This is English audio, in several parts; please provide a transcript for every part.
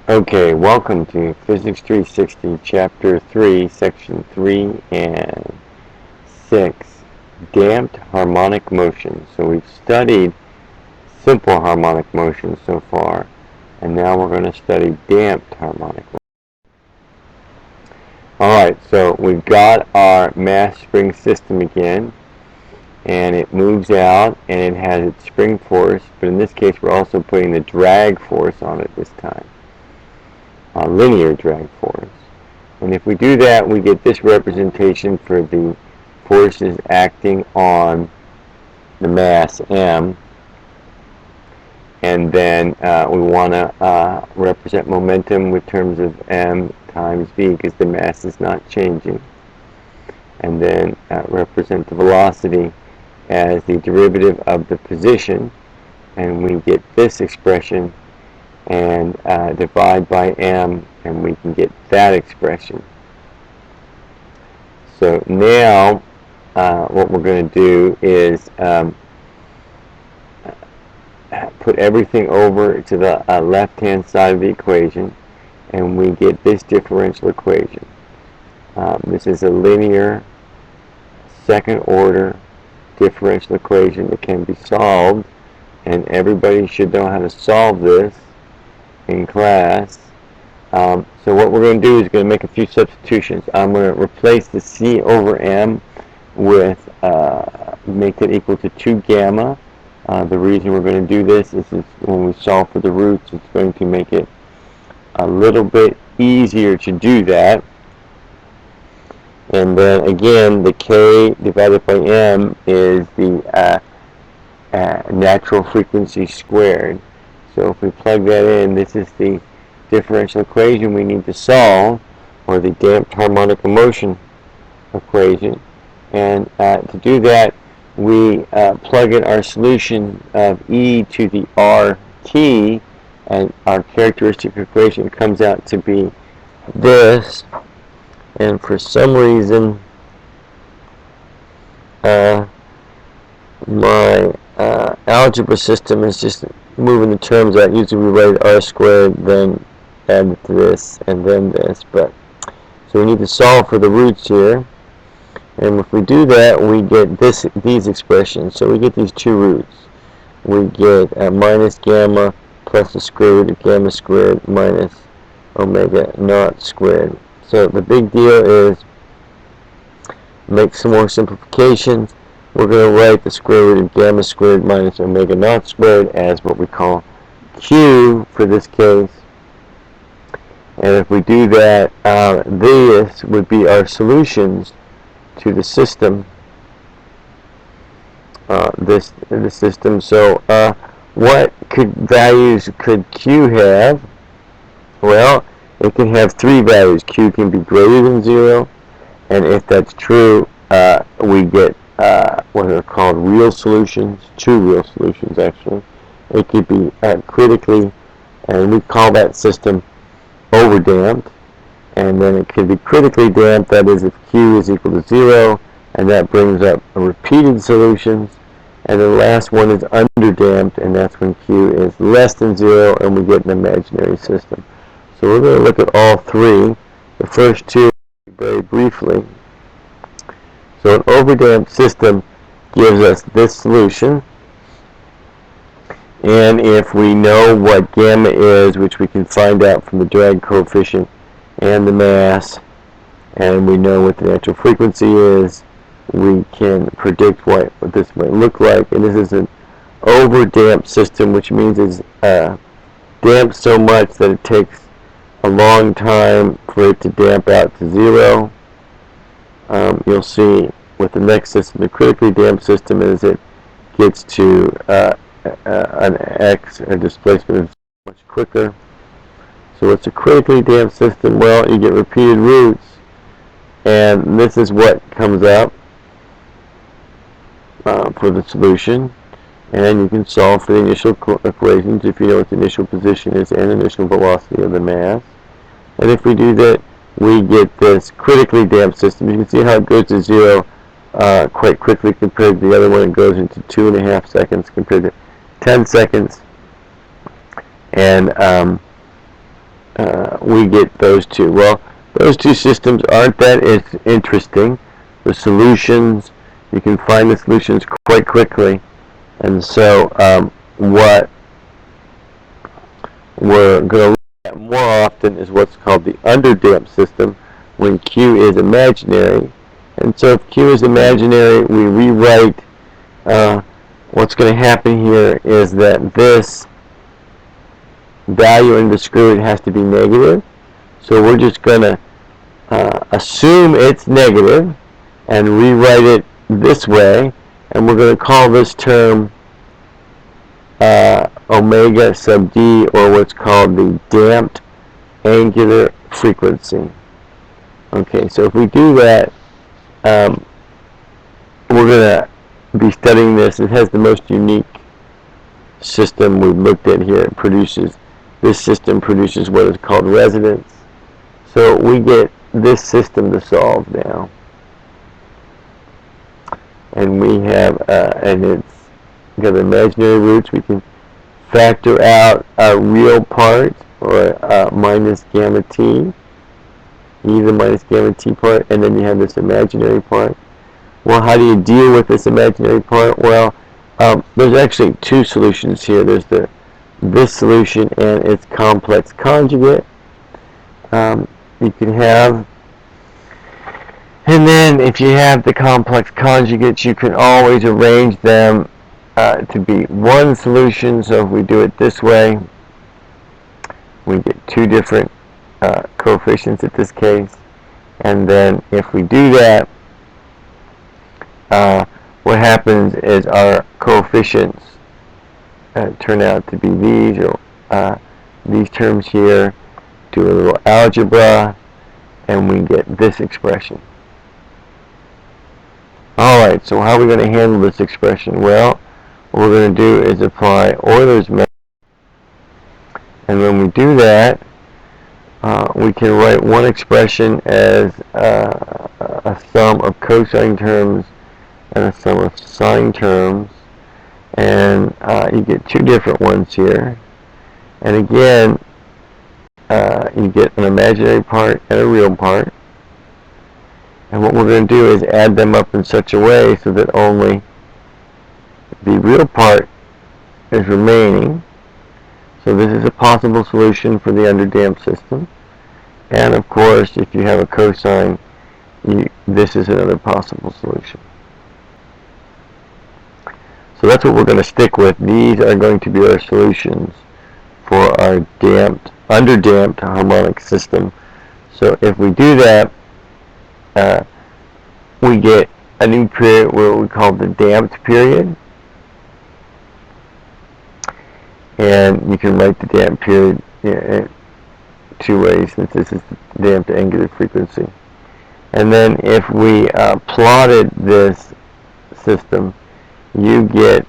Okay, welcome to Physics 360, Chapter 3, Section 3 and 6, Damped Harmonic Motion. So we've studied simple harmonic motion so far, and now we're going to study damped harmonic motion. Alright, so we've got our mass spring system again, and it moves out, and it has its spring force, but in this case we're also putting the drag force on it this time. Linear drag force. And if we do that, we get this representation for the forces acting on the mass m. And then we want to represent momentum with terms of m times v because the mass is not changing. And then represent the velocity as the derivative of the position. And we get this expression and divide by m, and we can get that expression. So now what we're going to do is put everything over to the left-hand side of the equation, and we get this differential equation. This is a linear second-order differential equation that can be solved, and everybody should know how to solve this in class. So what we're going to do is going to make a few substitutions. I'm going to replace the c over m with make it equal to 2 gamma. The reason we're going to do this is when we solve for the roots, it's going to make it a little bit easier to do that. And then again, the k divided by m is the natural frequency squared. So if we plug that in, this is the differential equation we need to solve, or the damped harmonic motion equation. And to do that, we plug in our solution of e to the rt, and our characteristic equation comes out to be this. And for some reason, my algebra system is just moving the terms out. Usually we write r squared, then add this, and then this. But so we need to solve for the roots here. And if we do that, we get these expressions. So we get these two roots. We get minus gamma plus the square root of gamma squared minus omega naught squared. So the big deal is make some more simplifications. We're going to write the square root of gamma squared minus omega naught squared as what we call q for this case. And if we do that, this would be our solutions to the system. The system. So what values could q have? Well, it can have 3 values. Q can be greater than 0, and if that's true, we get what are called real solutions, 2 real solutions actually. It could be critically, and we call that system overdamped, and then it could be critically damped, that is if Q is equal to 0, and that brings up repeated solutions. And the last one is underdamped, and that's when Q is less than 0, and we get an imaginary system. So we're going to look at all 3. The first 2 very briefly. So an overdamped system gives us this solution, and if we know what gamma is, which we can find out from the drag coefficient and the mass, and we know what the natural frequency is, we can predict what this might look like. And this is an overdamped system, which means it's damped so much that it takes a long time for it to damp out to 0. You'll see with the next system, the critically damped system, is it gets to an x, a displacement, is much quicker. So what's a critically damped system? Well, you get repeated roots, and this is what comes up for the solution. And you can solve for the initial equations if you know what the initial position is and initial velocity of the mass. And if we do that, we get this critically damped system. You can see how it goes to 0 quite quickly compared to the other one. It goes into 2.5 seconds compared to 10 seconds. And we get those two. Well, those two systems aren't that interesting. The solutions, you can find the solutions quite quickly. And so what we're going to look at more often is what's called the underdamped system when Q is imaginary. And so if Q is imaginary, we rewrite what's going to happen here is that this value in the screw root has to be negative. So we're just going to assume it's negative and rewrite it this way. And we're going to call this term omega sub d, or what's called the damped angular frequency. Okay, so if we do that, we're going to be studying this. It has the most unique system we've looked at here. It produces, this system produces what is called resonance. So we get this system to solve now. And we have, and it's got imaginary roots. We can factor out a real part, or minus gamma t, e to the minus gamma t part, and then you have this imaginary part. Well, how do you deal with this imaginary part? Well, there's actually two solutions here. There's this solution and its complex conjugate. You can have, and then if you have the complex conjugates, you can always arrange them to be one solution. So if we do it this way, we get two different coefficients in this case. And then if we do that, what happens is our coefficients turn out to be these, or these terms here. Do a little algebra, and we get this expression. Alright, so how are we going to handle this expression? Well, what we're going to do is apply Euler's method. And when we do that, we can write one expression as a sum of cosine terms and a sum of sine terms. And you get two different ones here. And again, you get an imaginary part and a real part. And what we're going to do is add them up in such a way so that only the real part is remaining. So this is a possible solution for the underdamped system. And of course, if you have a cosine, this is another possible solution. So that's what we're going to stick with. These are going to be our solutions for our underdamped harmonic system. So if we do that, we get a new period where we call the damped period. And you can write the damped period in two ways, since this is the damped angular frequency. And then if we plotted this system, you get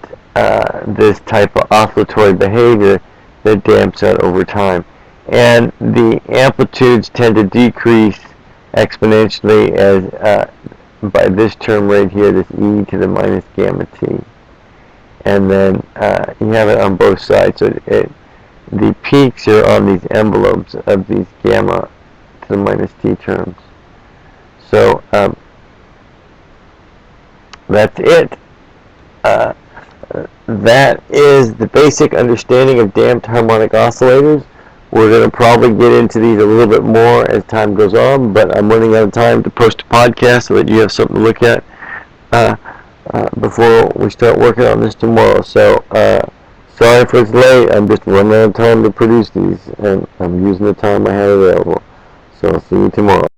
this type of oscillatory behavior that damps out over time. And the amplitudes tend to decrease exponentially as by this term right here, this e to the minus gamma t. And then you have it on both sides. So the peaks are on these envelopes of these gamma to the minus t terms. So that's it. That is the basic understanding of damped harmonic oscillators. We're going to probably get into these a little bit more as time goes on, but I'm running out of time to post a podcast so that you have something to look at before we start working on this tomorrow. So sorry if it's late. I'm just running out of time to produce these, and I'm using the time I have available. So I'll see you tomorrow.